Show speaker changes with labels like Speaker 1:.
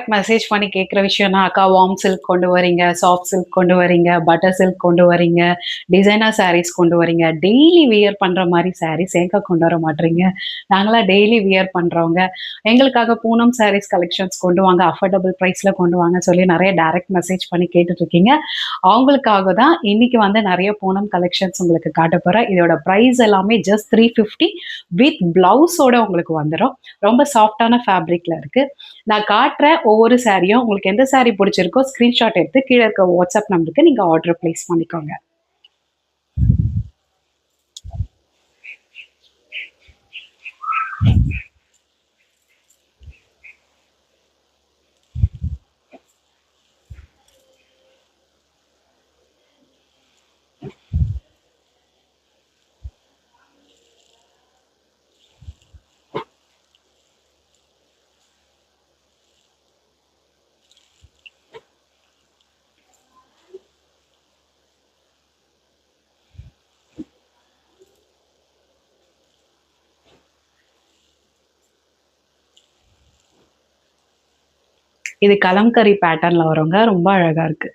Speaker 1: Direct message பண்ணி கேட்குற விஷயம்னா, "அக்கா வார்ம் சில்க் கொண்டு வரீங்க, சாஃப்ட் சில்க் கொண்டு வரீங்க, பட்டர் சில்க் கொண்டு வரீங்க, டிசைனர் சாரீஸ் கொண்டு வரீங்க. டெய்லி வியர் பண்ற மாரி சாரீஸ் ஏன்க்கா கொண்டு வர மாட்றீங்க? நாங்கலாம் டெய்லி வியர் பண்றவங்க. எங்களுக்காக பூனம் சாரீஸ் கலெக்ஷன்ஸ் கொண்டு வாங்க. அஃபோர்டபுள் பிரைஸ்ல கொண்டு வாங்கன்னு" சொல்லி நெறைய டைரக்ட் மெசேஜ் பண்ணி கேட்டுட்டு இருக்கீங்க. அவங்களுக்காக தான் இன்னைக்கு வந்து நெறைய பூனம் கலெக்ஷன்ஸ் உங்களுக்கு காட்டப் போறேன். இதோட பிரைஸ் எல்லாமே ஜஸ்ட் 350 வித் பிளவுஸோட உங்களுக்கு வந்துரும். ரொம்ப சாஃப்ட்டான ஃபேப்ரிக்ல இருக்கு. நான் காட்டுற ஒவ்வொரு சாரியும் உங்களுக்கு எந்த சாரி பிடிச்சிருக்கோ ஸ்கிரீன்ஷாட் எடுத்து கீழ இருக்க வாட்ஸ்அப் நம்பருக்கு நீங்க ஆர்டர் பிளேஸ் பண்ணிக்கோங்க. இது கலம்கரி பேட்டர்ன்ல வருங்க. ரொம்ப அழகா இருக்கு.